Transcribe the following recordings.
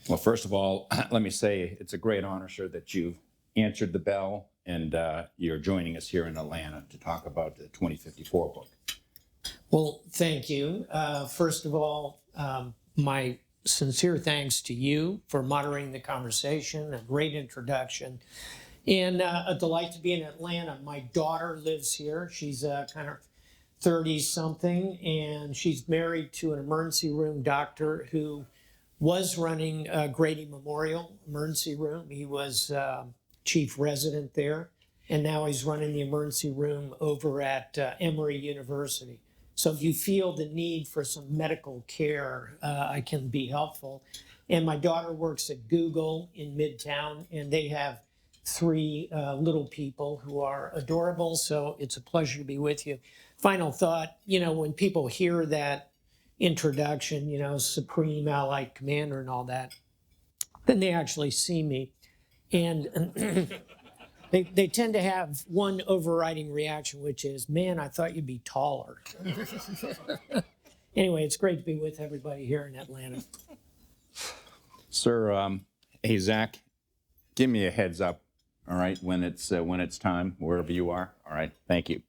Well, first of all, let me say it's a great honor, sir, that you've answered the bell and you're joining us here in Atlanta to talk about the 2054 book. Well, thank you. First of all, my sincere thanks to you for moderating the conversation, a great introduction, and a delight to be in Atlanta. My daughter lives here. She's kind of 30-something, and she's married to an emergency room doctor who was running Grady Memorial Emergency Room. He was chief resident there, and now he's running the emergency room over at Emory University. So if you feel the need for some medical care, I can be helpful. And my daughter works at Google in Midtown, and they have 3 little people who are adorable. So it's a pleasure to be with you. Final thought, when people hear that introduction, Supreme Allied Commander and all that, then they actually see me. And they tend to have one overriding reaction, which is, man, I thought you'd be taller. Anyway, it's great to be with everybody here in Atlanta. Sir, hey, Zach, give me a heads up, all right, when it's time, wherever you are. All right, thank you.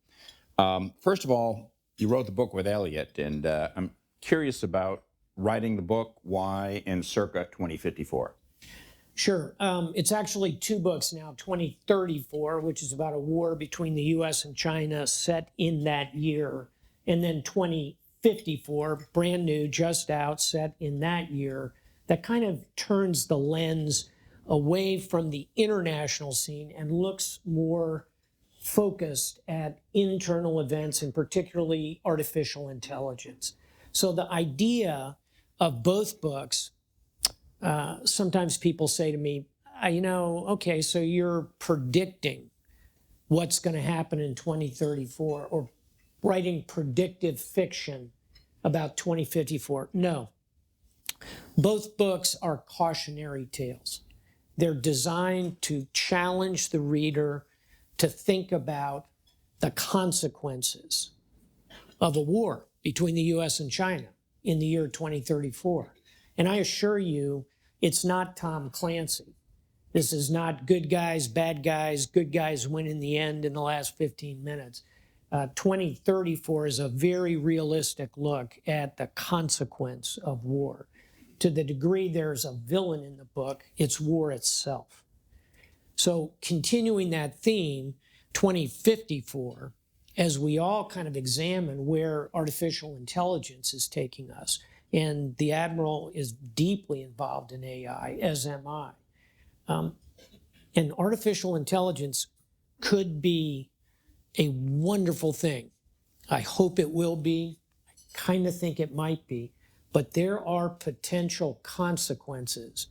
First of all, you wrote the book with Elliot, and I'm curious about writing the book, why, and circa 2054. Sure. It's actually 2 books now, 2034, which is about a war between the U.S. and China set in that year, and then 2054, brand new, just out, set in that year, that kind of turns the lens away from the international scene and looks more focused at internal events, and particularly artificial intelligence. So the idea of both books, sometimes people say to me, okay, so you're predicting what's going to happen in 2034 or writing predictive fiction about 2054. No. Both books are cautionary tales. They're designed to challenge the reader to think about the consequences of a war between the U.S. and China in the year 2034. And I assure you, it's not Tom Clancy. This is not good guys, bad guys, good guys win in the end in the last 15 minutes. 2034 is a very realistic look at the consequence of war. To the degree there's a villain in the book, it's war itself. So continuing that theme, 2054, as we all kind of examine where artificial intelligence is taking us, and the Admiral is deeply involved in AI, as am I. And artificial intelligence could be a wonderful thing. I hope it will be. I kind of think it might be. But there are potential consequences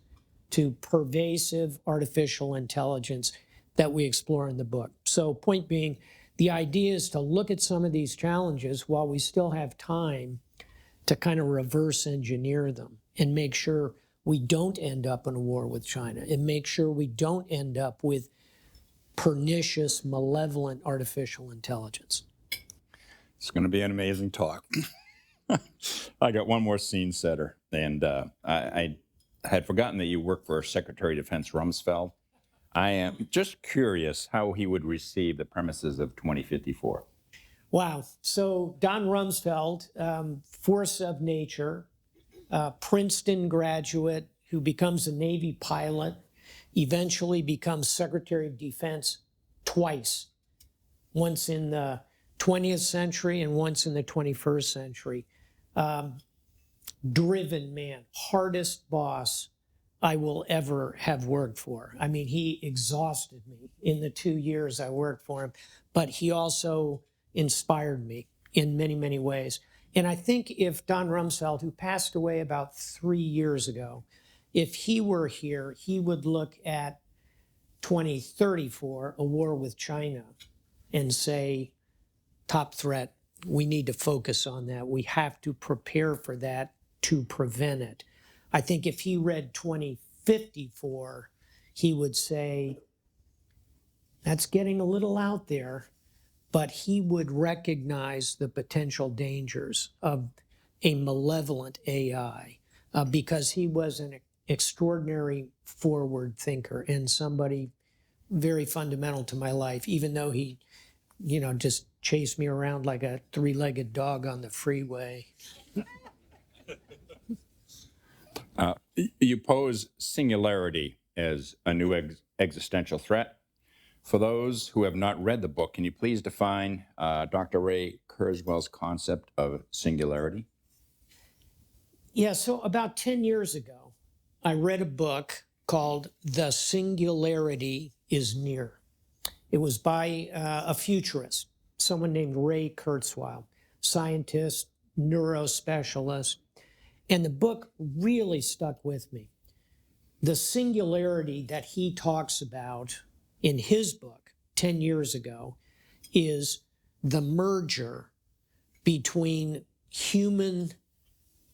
to pervasive artificial intelligence that we explore in the book. So point being, the idea is to look at some of these challenges while we still have time to kind of reverse engineer them and make sure we don't end up in a war with China, and make sure we don't end up with pernicious, malevolent artificial intelligence. It's going to be an amazing talk. I got one more scene setter, and I had forgotten that you work for Secretary of Defense Rumsfeld. I am just curious how he would receive the premises of 2054. Wow. So Don Rumsfeld, force of nature, Princeton graduate who becomes a Navy pilot, eventually becomes Secretary of Defense twice, once in the 20th century and once in the 21st century. Driven man, hardest boss I will ever have worked for. I mean, he exhausted me in the 2 years I worked for him, but he also inspired me in many, many ways. And I think if Don Rumsfeld, who passed away about 3 years ago, if he were here, he would look at 2034, a war with China, and say, top threat, we need to focus on that. We have to prepare for that to prevent it. I think if he read 2054, he would say, that's getting a little out there, but he would recognize the potential dangers of a malevolent AI because he was an extraordinary forward thinker and somebody very fundamental to my life, even though he, just chased me around like a three-legged dog on the freeway. You pose singularity as a new existential threat. For those who have not read the book, can you please define Dr. Ray Kurzweil's concept of singularity? Yeah, so about 10 years ago, I read a book called The Singularity is Near. It was by a futurist, someone named Ray Kurzweil, scientist, neurospecialist, and the book really stuck with me. The singularity that he talks about in his book 10 years ago is the merger between human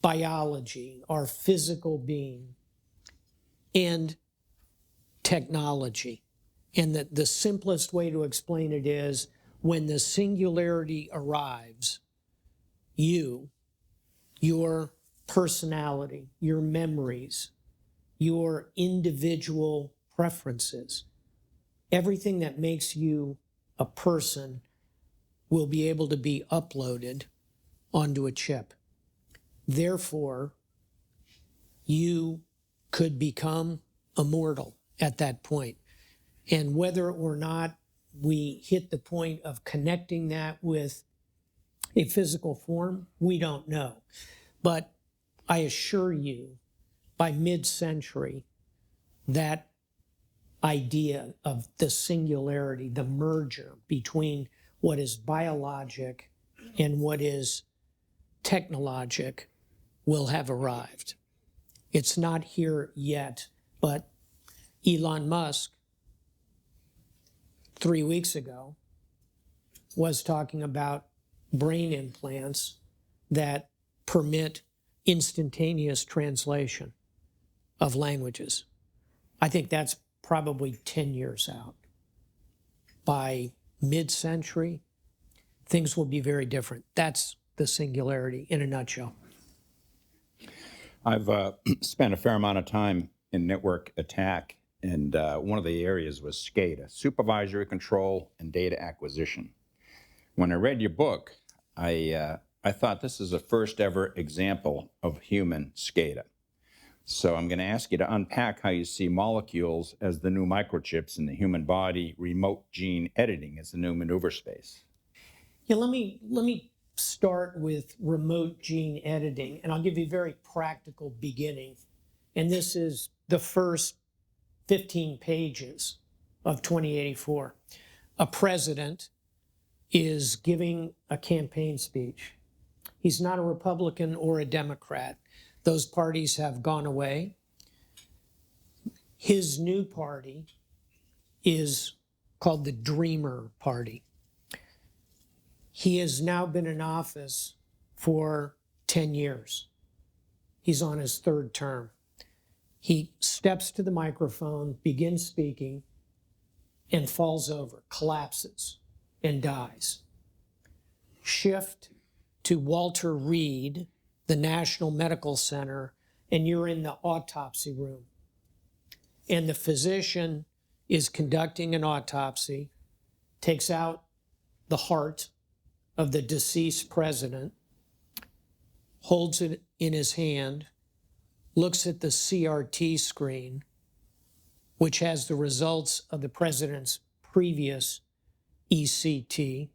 biology, our physical being, and technology. And the simplest way to explain it is when the singularity arrives, your personality, your memories, your individual preferences, everything that makes you a person will be able to be uploaded onto a chip. Therefore, you could become immortal at that point. And whether or not we hit the point of connecting that with a physical form, we don't know. But I assure you, by mid-century, that idea of the singularity, the merger between what is biologic and what is technologic will have arrived. It's not here yet, but Elon Musk 3 weeks ago was talking about brain implants that permit instantaneous translation of languages. I think that's probably 10 years out. By mid-century, things will be very different. That's the singularity in a nutshell. I've spent a fair amount of time in network attack, and one of the areas was SCADA, supervisory control and data acquisition. When I read your book, I thought this is the first ever example of human SCADA. So I'm going to ask you to unpack how you see molecules as the new microchips in the human body, remote gene editing as the new maneuver space. Yeah, let me start with remote gene editing, and I'll give you a very practical beginning. And this is the first 15 pages of 2084. A president is giving a campaign speech. He's not a Republican or a Democrat. Those parties have gone away. His new party is called the Dreamer Party. He has now been in office for 10 years. He's on his third term. He steps to the microphone, begins speaking, and falls over, collapses, and dies. Shift to Walter Reed, the National Medical Center, and you're in the autopsy room. And the physician is conducting an autopsy, takes out the heart of the deceased president, holds it in his hand, looks at the CRT screen, which has the results of the president's previous ECT,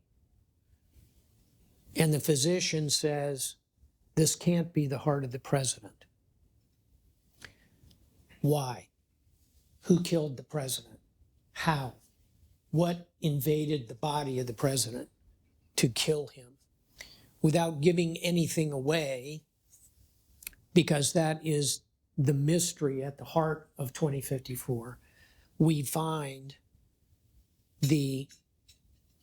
and the physician says, "This can't be the heart of the president." Why? Who killed the president? How? What invaded the body of the president to kill him? Without giving anything away, because that is the mystery at the heart of 2054, we find the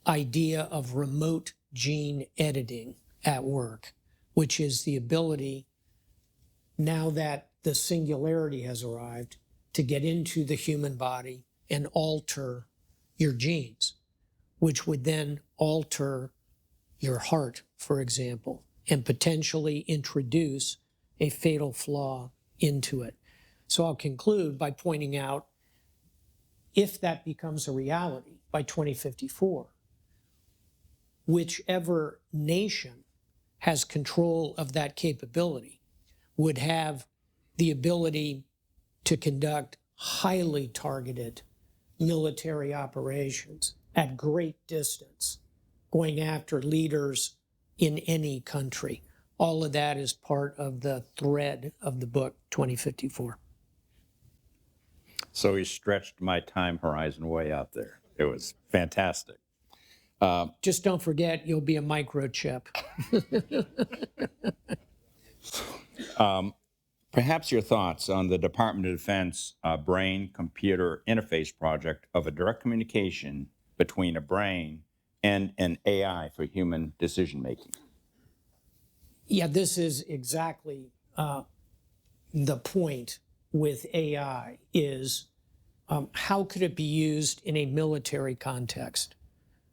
idea of remote gene editing at work, which is the ability, now that the singularity has arrived, to get into the human body and alter your genes, which would then alter your heart, for example, and potentially introduce a fatal flaw into it. So I'll conclude by pointing out, if that becomes a reality by 2054, whichever nation has control of that capability would have the ability to conduct highly targeted military operations at great distance, going after leaders in any country. All of that is part of the thread of the book, 2054. So he stretched my time horizon way out there. It was fantastic. Just don't forget, you'll be a microchip. Perhaps your thoughts on the Department of Defense brain-computer interface project of a direct communication between a brain and an AI for human decision-making. Yeah, this is exactly the point with AI is how could it be used in a military context?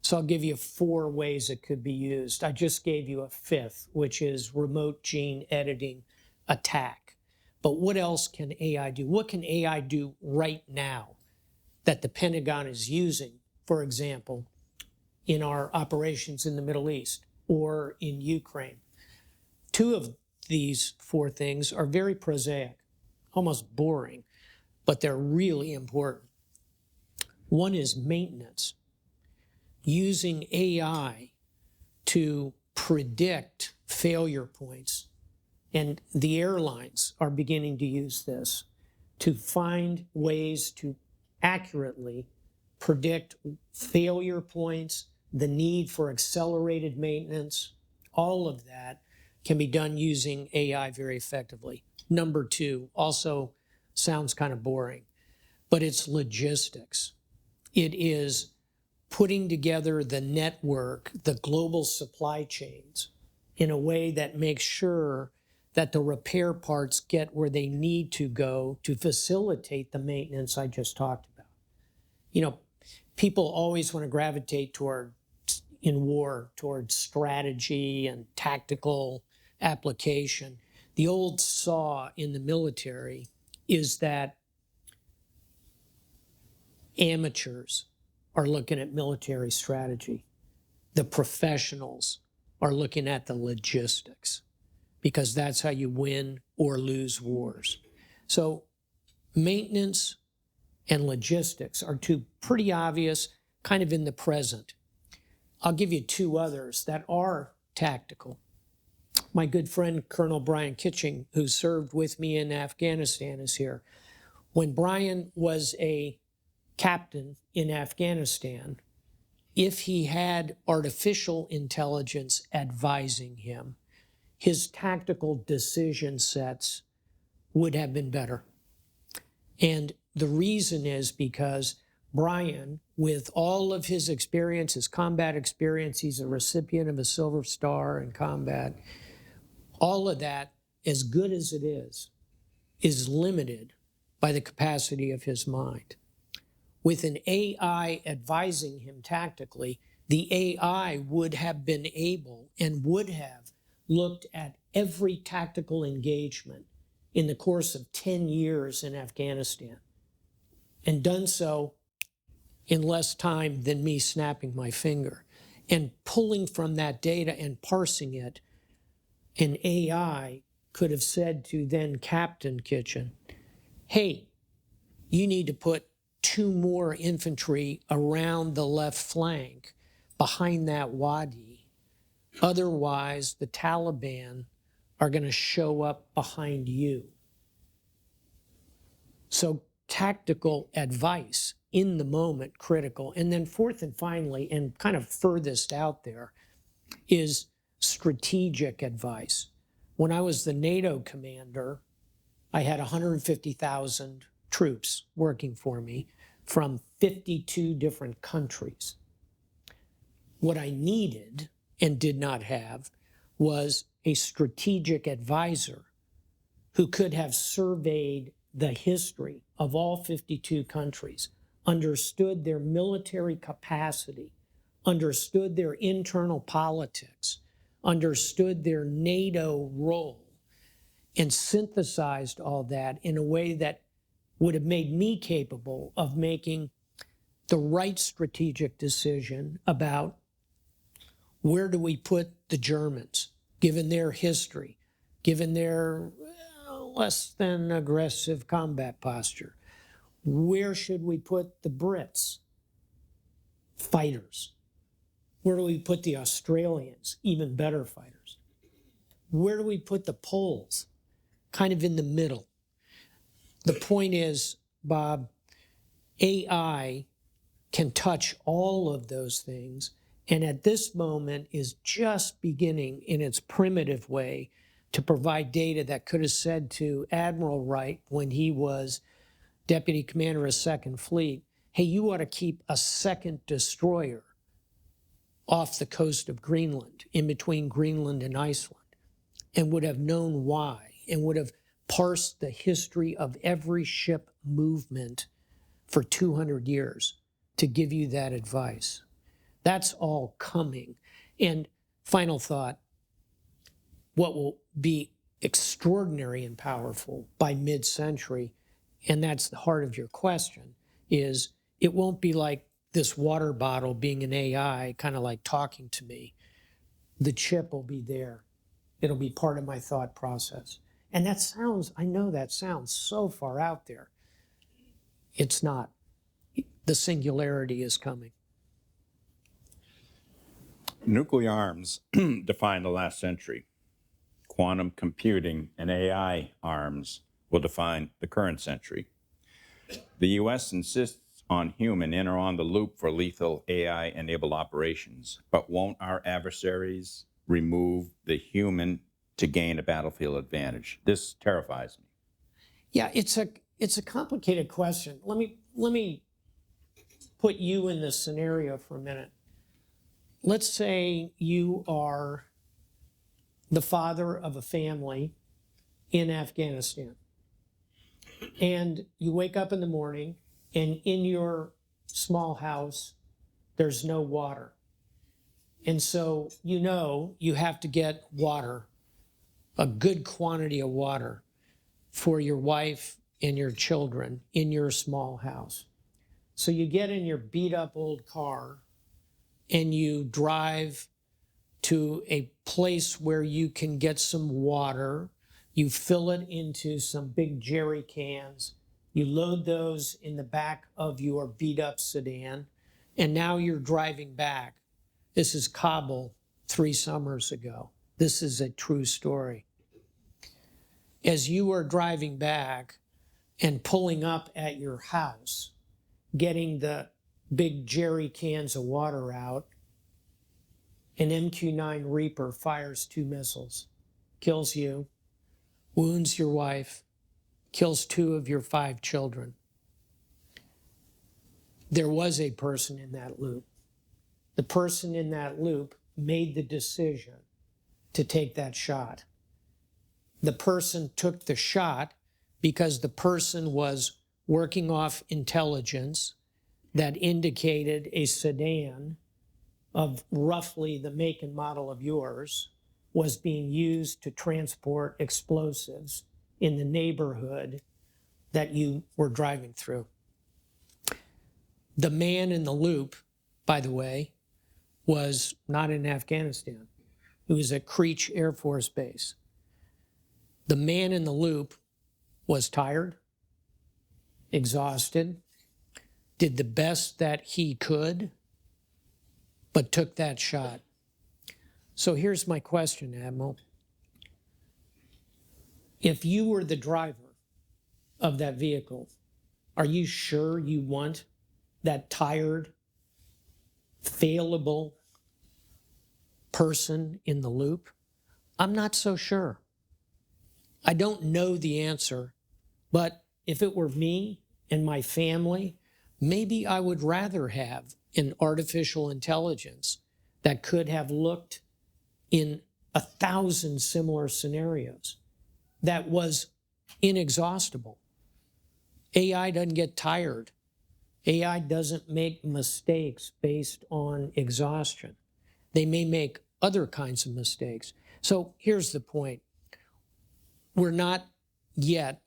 So I'll give you 4 ways it could be used. I just gave you a 5th, which is remote gene editing attack. But what else can AI do? What can AI do right now that the Pentagon is using, for example, in our operations in the Middle East or in Ukraine? 2 of these 4 things are very prosaic, almost boring, but they're really important. One is maintenance, using AI to predict failure points. And the airlines are beginning to use this to find ways to accurately predict failure points, the need for accelerated maintenance. All of that can be done using AI very effectively. Number 2 also sounds kind of boring, but it's logistics. It is putting together the network, the global supply chains, in a way that makes sure that the repair parts get where they need to go to facilitate the maintenance I just talked about. You know, people always want to gravitate toward, in war, towards strategy and tactical application. The old saw in the military is that amateurs are looking at military strategy. The professionals are looking at the logistics, because that's how you win or lose wars. So maintenance and logistics are 2 pretty obvious, kind of in the present. I'll give you 2 others that are tactical. My good friend, Colonel Brian Kitching, who served with me in Afghanistan, is here. When Brian was a captain in Afghanistan, if he had artificial intelligence advising him, his tactical decision sets would have been better. And the reason is because Brian, with all of his experience, his combat experience, he's a recipient of a Silver Star in combat, all of that, as good as it is limited by the capacity of his mind. With an AI advising him tactically, the AI would have been able and would have looked at every tactical engagement in the course of 10 years in Afghanistan, and done so in less time than me snapping my finger. And pulling from that data and parsing it, an AI could have said to then Captain Kitchen, hey, you need to put 2 more infantry around the left flank behind that wadi. Otherwise, the Taliban are going to show up behind you. So tactical advice in the moment, critical. And then 4th and finally, and kind of furthest out there, is strategic advice. When I was the NATO commander, I had 150,000 troops working for me from 52 different countries. What I needed and did not have was a strategic advisor who could have surveyed the history of all 52 countries, understood their military capacity, understood their internal politics, understood their NATO role, and synthesized all that in a way that would have made me capable of making the right strategic decision about where do we put the Germans, given their history, given their less than aggressive combat posture. Where should we put the Brits? Fighters. Where do we put the Australians? Even better fighters. Where do we put the Poles? Kind of in the middle. The point is, Bob, AI can touch all of those things, and at this moment is just beginning in its primitive way to provide data that could have said to Admiral Wright when he was Deputy Commander of Second Fleet, hey, you ought to keep a second destroyer off the coast of Greenland, in between Greenland and Iceland, and would have known why, and would have parsed the history of every ship movement for 200 years to give you that advice. That's all coming. And final thought, what will be extraordinary and powerful by mid-century, and that's the heart of your question, is it won't be like this water bottle being an AI, kind of like talking to me. The chip will be there. It'll be part of my thought process. And that sounds, I know that sounds so far out there. It's not. The singularity is coming. Nuclear arms define the last century. Quantum computing and AI arms will define the current century. The U.S. insists on human in or on the loop for lethal AI-enabled operations, but won't our adversaries remove the human to gain a battlefield advantage? This terrifies me. Yeah, it's a complicated question. Let me put you in this scenario for a minute. Let's say you are the father of a family in Afghanistan, and you wake up in the morning, and in your small house, there's no water. And so you have to get water, a good quantity of water for your wife and your children in your small house. So you get in your beat up old car and you drive to a place where you can get some water. You fill it into some big jerry cans. You load those in the back of your beat up sedan. And now you're driving back. This is Kabul 3 summers ago. This is a true story. As you are driving back and pulling up at your house, getting the big jerry cans of water out, an MQ-9 Reaper fires 2 missiles, kills you, wounds your wife, kills 2 of your 5 children. There was a person in that loop. The person in that loop made the decision to take that shot. The person took the shot because the person was working off intelligence that indicated a sedan of roughly the make and model of yours was being used to transport explosives in the neighborhood that you were driving through. The man in the loop, by the way, was not in Afghanistan. It was at Creech Air Force Base. The man in the loop was tired, exhausted, did the best that he could, but took that shot. So here's my question, Admiral. If you were the driver of that vehicle, are you sure you want that tired, failable person in the loop? I'm not so sure. I don't know the answer, but if it were me and my family, maybe I would rather have an artificial intelligence that could have looked in 1,000 similar scenarios that was inexhaustible. AI doesn't get tired. AI doesn't make mistakes based on exhaustion. They may make other kinds of mistakes. So here's the point. we're not yet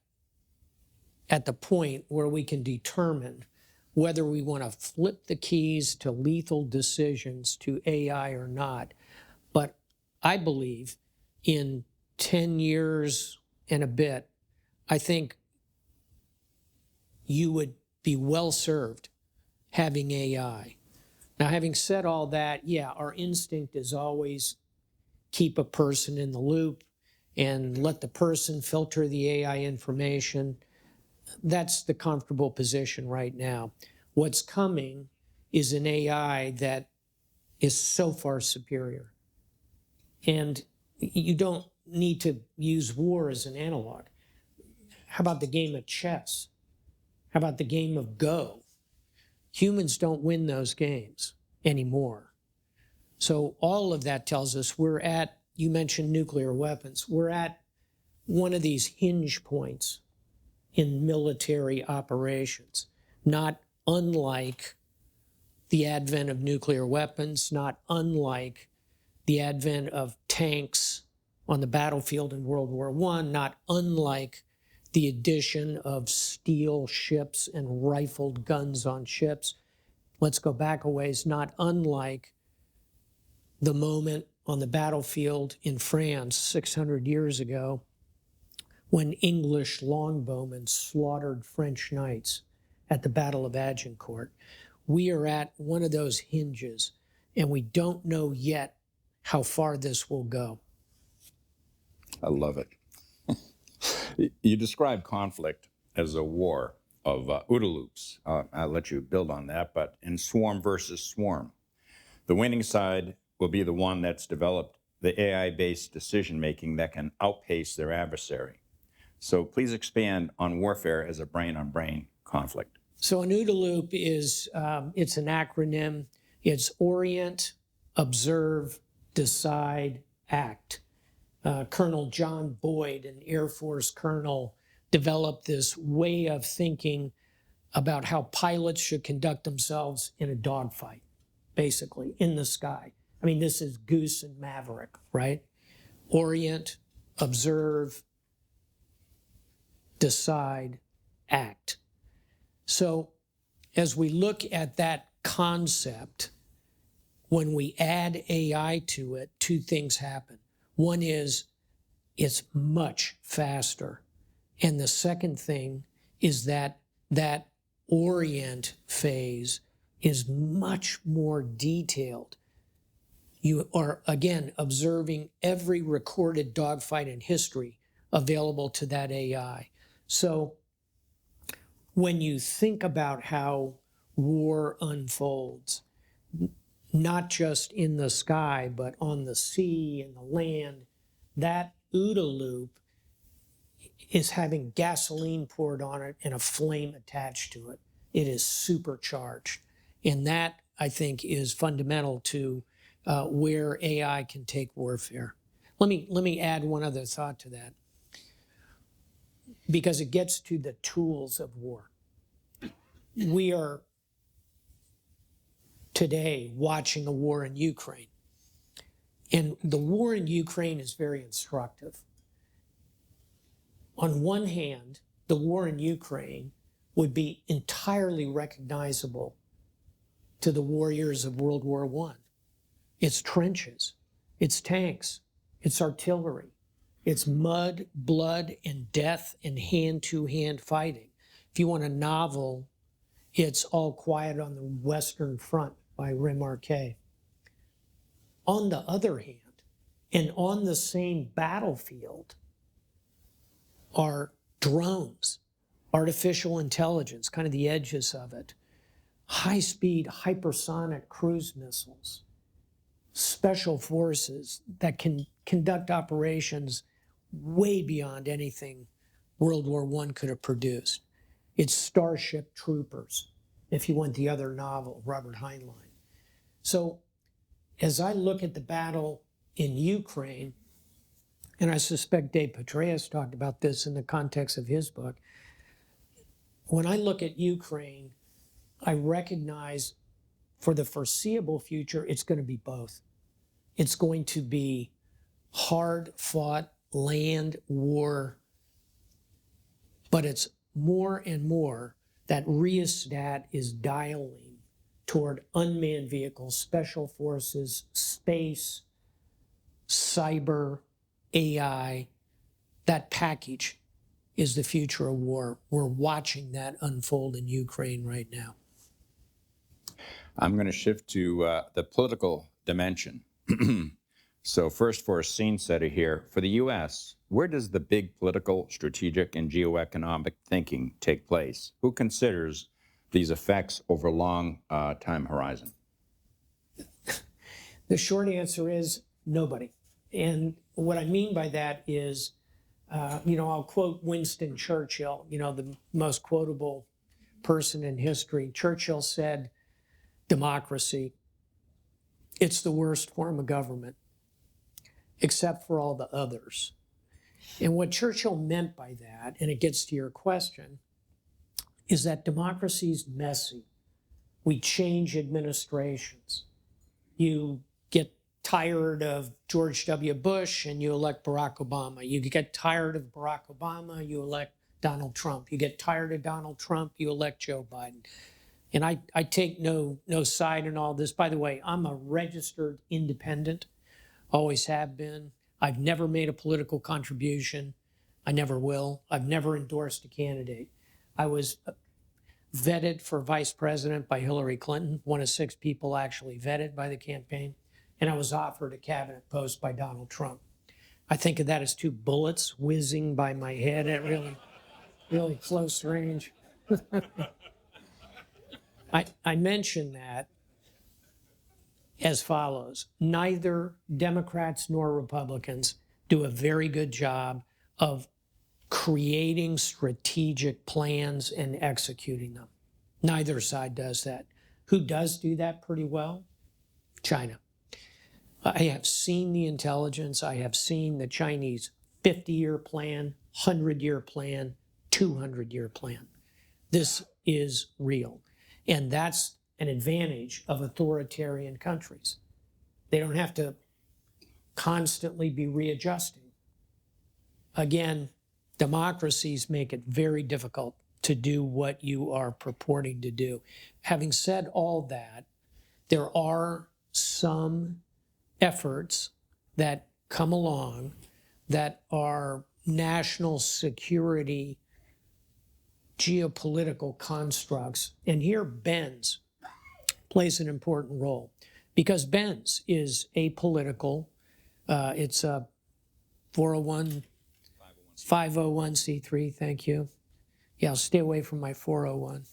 at the point where we can determine whether we want to flip the keys to lethal decisions to AI or not. But I believe in 10 years and a bit, I think you would be well served having AI. Now, having said all that, yeah, our instinct is always keep a person in the loop and let the person filter the AI information. That's the comfortable position right now. What's coming is an AI that is so far superior. And you don't need to use war as an analog. How about the game of chess? How about the game of Go? Humans don't win those games anymore. So all of that tells us we're at, you mentioned nuclear weapons, we're at one of these hinge points in military operations, not unlike the advent of nuclear weapons, not unlike the advent of tanks on the battlefield in World War I, not unlike the addition of steel ships and rifled guns on ships. Let's go back a ways, not unlike the moment on the battlefield in France 600 years ago when English longbowmen slaughtered French knights at the Battle of Agincourt. We are at one of those hinges, and we don't know yet how far this will go. I love it. You describe conflict as a war of OODA loops. I'll let you build on that, but in swarm versus swarm. The winning side will be the one that's developed the AI-based decision-making that can outpace their adversary. So please expand on warfare as a brain-on-brain conflict. So an OODA loop is, it's an acronym. It's orient, observe, decide, act. Colonel John Boyd, an Air Force colonel, developed this way of thinking about how pilots should conduct themselves in a dogfight, basically, in the sky. I mean, this is Goose and Maverick, right? Orient, observe, decide, act. So as we look at that concept, when we add AI to it, two things happen. One is it's much faster. And the second thing is that that orient phase is much more detailed. You are, again, observing every recorded dogfight in history available to that AI. So when you think about how war unfolds, not just in the sky, but on the sea and the land, that OODA loop is having gasoline poured on it and a flame attached to it. It is supercharged. And that, I think, is fundamental to where AI can take warfare. Let me add one other thought to that, because it gets to the tools of war. We are today watching a war in Ukraine. And the war in Ukraine is very instructive. On one hand, the war in Ukraine would be entirely recognizable to the warriors of World War I. It's trenches, it's tanks, it's artillery, it's mud, blood, and death and hand-to-hand fighting. If you want a novel, it's All Quiet on the Western Front by Remarque. On the other hand, and on the same battlefield, are drones, artificial intelligence, kind of the edges of it, high-speed hypersonic cruise missiles, special forces that can conduct operations way beyond anything World War I could have produced. It's Starship Troopers, if you want the other novel, Robert Heinlein. So as I look at the battle in Ukraine, and I suspect Dave Petraeus talked about this in the context of his book, when I look at Ukraine, I recognize for the foreseeable future, it's going to be both. It's going to be hard-fought land war, but it's more and more that rheostat is dialing toward unmanned vehicles, special forces, space, cyber, AI. That package is the future of war. We're watching that unfold in Ukraine right now. I'm going to shift to the political dimension. So first, for a scene setter here, for the U.S., where does the big political, strategic, and geoeconomic thinking take place? Who considers these effects over long time horizon? The short answer is nobody. And what I mean by that is, I'll quote Winston Churchill, the most quotable person in history. Churchill said, democracy, it's the worst form of government, except for all the others. And what Churchill meant by that, and it gets to your question, is that democracy's messy. We change administrations. You get tired of George W. Bush and you elect Barack Obama. You get tired of Barack Obama, you elect Donald Trump. You get tired of Donald Trump, you elect Joe Biden. And I take no side in all this. By the way, I'm a registered independent, always have been. I've never made a political contribution. I never will. I've never endorsed a candidate. I was vetted for vice president by Hillary Clinton, one of 6 people actually vetted by the campaign, and I was offered a cabinet post by Donald Trump. I think of that as 2 bullets whizzing by my head at really close range. I mention that as follows. Neither Democrats nor Republicans do a very good job of creating strategic plans and executing them. Neither side does that. Who does do that pretty well? China. I have seen the intelligence. I have seen the Chinese 50-year plan, 100-year plan, 200-year plan. This is real. And that's an advantage of authoritarian countries. They don't have to constantly be readjusting. Again, democracies make it very difficult to do what you are purporting to do. Having said all that, there are some efforts that come along that are national security geopolitical constructs. And here Benz plays an important role because Benz is apolitical. It's a 501c3, thank you. Yeah, I'll stay away from my 401.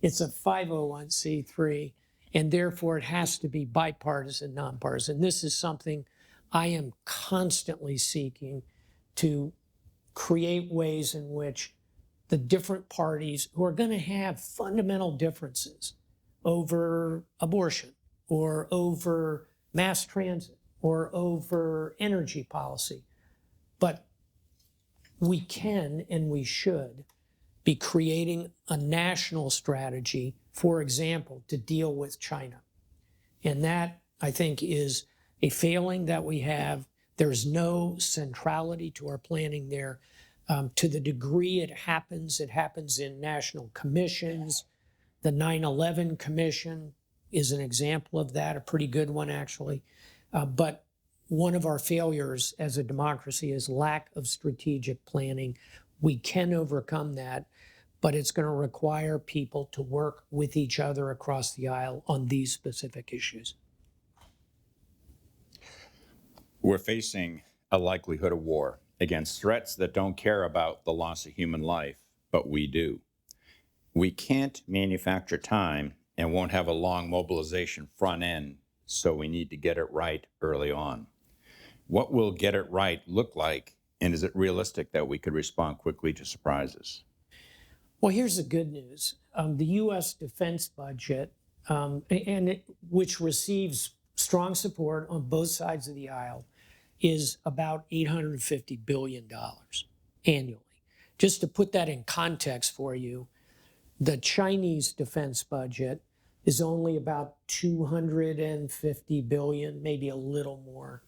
It's a 501c3, and therefore it has to be bipartisan, nonpartisan. This is something I am constantly seeking to create ways in which the different parties who are going to have fundamental differences over abortion or over mass transit or over energy policy, but we can and we should be creating a national strategy, for example, to deal with China. And that, I think, is a failing that we have. There's no centrality to our planning there. To the degree it happens in national commissions. The 9/11 Commission is an example of that, a pretty good one, actually. But one of our failures as a democracy is lack of strategic planning. We can overcome that, but it's going to require people to work with each other across the aisle on these specific issues. We're facing a likelihood of war against threats that don't care about the loss of human life, but we do. We can't manufacture time and won't have a long mobilization front end, so we need to get it right early on. What will get it right look like, and is it realistic that we could respond quickly to surprises? Well, here's the good news. The U.S. defense budget, which receives strong support on both sides of the aisle, is about $850 billion annually. Just to put that in context for you, the Chinese defense budget is only about $250 billion, maybe a little more.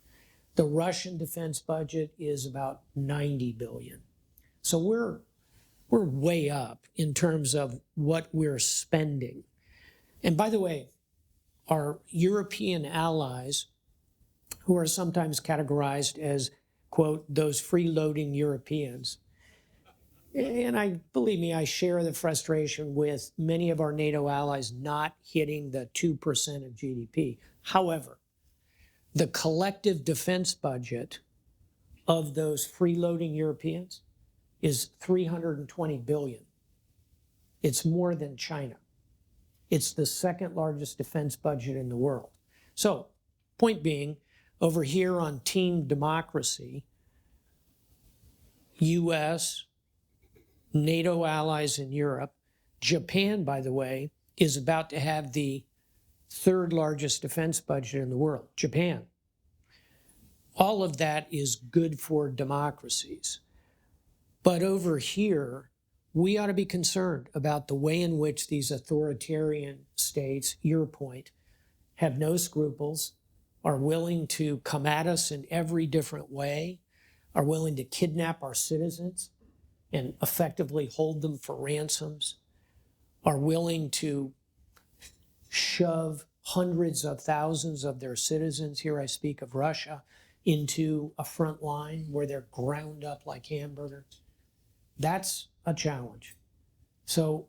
The Russian defense budget is about 90 billion. So we're way up in terms of what we're spending. And by the way, our European allies, who are sometimes categorized as, quote, those freeloading Europeans, and believe me, I share the frustration with many of our NATO allies not hitting the 2% of GDP. However, the collective defense budget of those freeloading Europeans is 320 billion. It's more than China. It's the second largest defense budget in the world. So, point being, over here on Team Democracy, US, NATO allies in Europe, Japan, by the way, is about to have the third largest defense budget in the world. Japan. All of that is good for democracies. But over here, we ought to be concerned about the way in which these authoritarian states, your point, have no scruples, are willing to come at us in every different way, are willing to kidnap our citizens and effectively hold them for ransoms, are willing to shove hundreds of thousands of their citizens, here I speak of Russia, into a front line where they're ground up like hamburgers. That's a challenge. So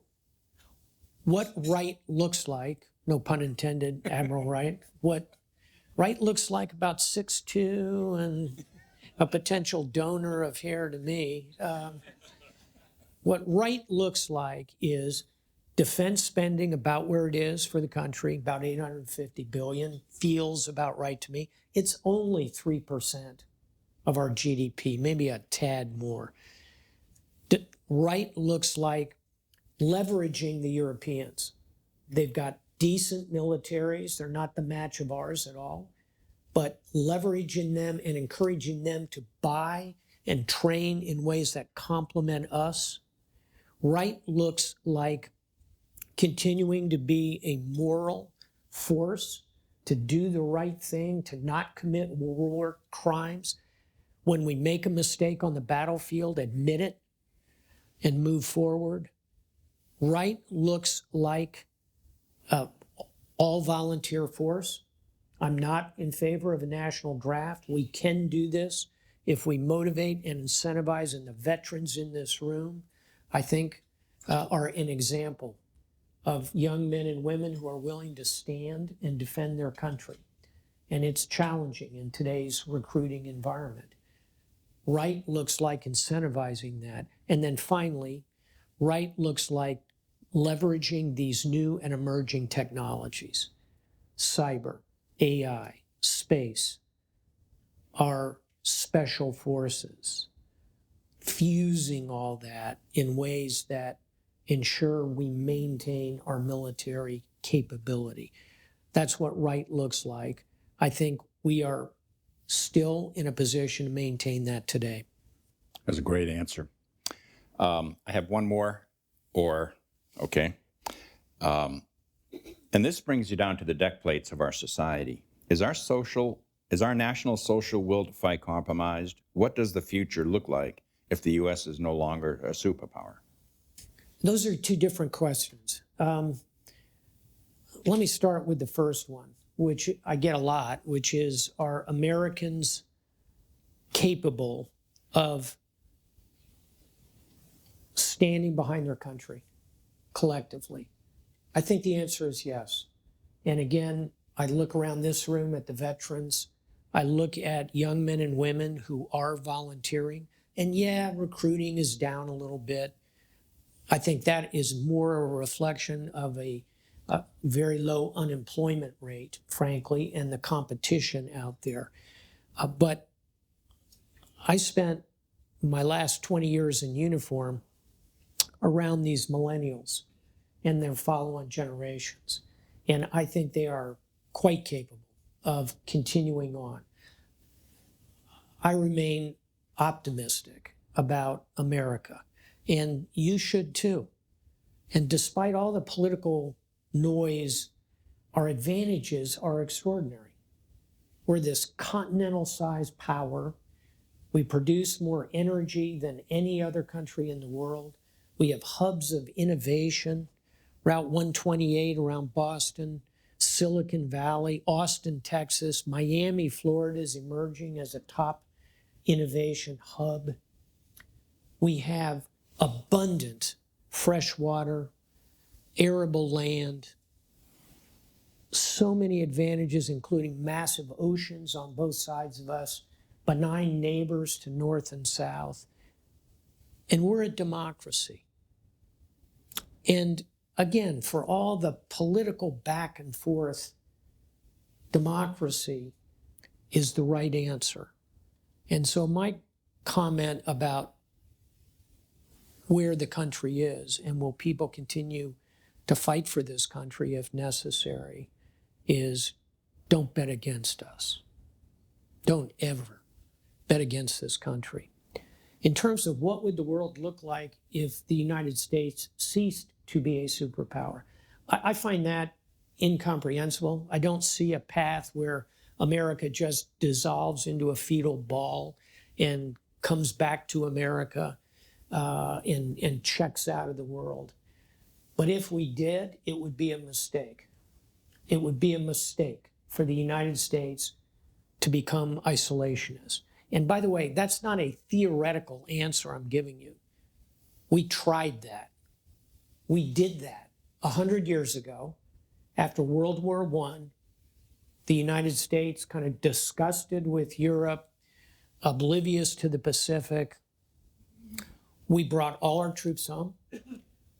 what Wright looks like, no pun intended, Admiral Wright, what Wright looks like about 6'2" and a potential donor of hair to me. What Wright looks like is defense spending about where it is for the country, about 850 billion, feels about right to me. It's only 3% of our GDP, maybe a tad more. Wright looks like leveraging the Europeans. They've got decent militaries. They're not the match of ours at all, but leveraging them and encouraging them to buy and train in ways that complement us. Wright looks like continuing to be a moral force, to do the right thing, to not commit war crimes. When we make a mistake on the battlefield, admit it and move forward. Wright looks like all volunteer force. I'm not in favor of a national draft. We can do this if we motivate and incentivize, and the veterans in this room, I think, are an example of young men and women who are willing to stand and defend their country. And it's challenging in today's recruiting environment. Wright looks like incentivizing that. And then finally, Wright looks like leveraging these new and emerging technologies, cyber, AI, space, our special forces, fusing all that in ways that ensure we maintain our military capability. That's what Wright looks like. I think we are still in a position to maintain that today. That's a great answer. I have one more, okay. And this brings you down to the deck plates of our society. Is our national social will to fight compromised? What does the future look like if the U.S. is no longer a superpower? Those are two different questions. Let me start with the first one, which I get a lot, which is, are Americans capable of standing behind their country collectively? I think the answer is yes. And again, I look around this room at the veterans. I look at young men and women who are volunteering. And yeah, recruiting is down a little bit. I think that is more a reflection of a very low unemployment rate, frankly, and the competition out there. But I spent my last 20 years in uniform around these millennials and their follow-on generations. And I think they are quite capable of continuing on. I remain optimistic about America, and you should too. And despite all the political noise, our advantages are extraordinary. We're this continental-sized power. We produce more energy than any other country in the world. We have hubs of innovation, Route 128 around Boston, Silicon Valley, Austin, Texas, Miami, Florida is emerging as a top innovation hub. We have abundant fresh water, arable land, so many advantages, including massive oceans on both sides of us, benign neighbors to north and south. And we're a democracy. And again, for all the political back and forth, democracy is the right answer. And so my comment about where the country is and will people continue to fight for this country if necessary is don't bet against us. Don't ever bet against this country. In terms of what would the world look like if the United States ceased to be a superpower, I find that incomprehensible. I don't see a path where America just dissolves into a fetal ball and comes back to America and checks out of the world. But if we did, it would be a mistake. It would be a mistake for the United States to become isolationist. And by the way, that's not a theoretical answer I'm giving you. We tried that. We did that 100 years ago. After World War I, the United States, kind of disgusted with Europe, oblivious to the Pacific, we brought all our troops home.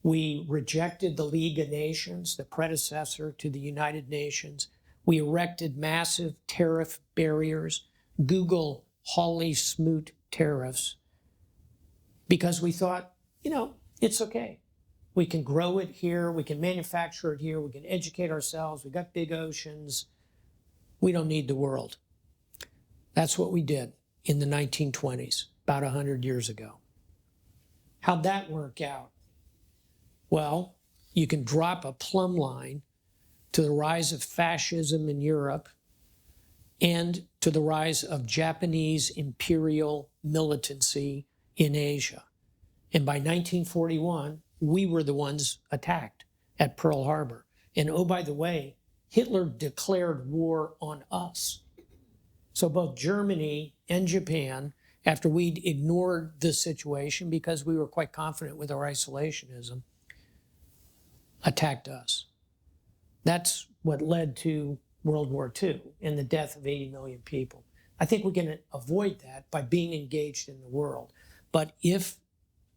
We rejected the League of Nations, the predecessor to the United Nations. We erected massive tariff barriers, Google Hawley Smoot tariffs, because we thought, it's okay. We can grow it here. We can manufacture it here. We can educate ourselves. We got big oceans. We don't need the world. That's what we did in the 1920s, about 100 years ago. How'd that work out? Well, you can drop a plumb line to the rise of fascism in Europe and to the rise of Japanese imperial militancy in Asia. And by 1941, we were the ones attacked at Pearl Harbor. And oh, by the way, Hitler declared war on us. So both Germany and Japan, after we'd ignored the situation because we were quite confident with our isolationism, attacked us. That's what led to World War II and the death of 80 million people. I think we can avoid that by being engaged in the world. But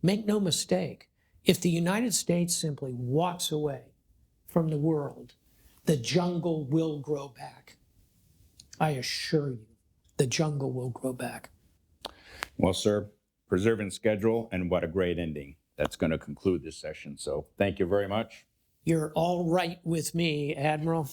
make no mistake, if the United States simply walks away from the world, the jungle will grow back. I assure you, the jungle will grow back. Well, sir, preserving schedule, and what a great ending. That's going to conclude this session. So thank you very much. You're all right with me, Admiral.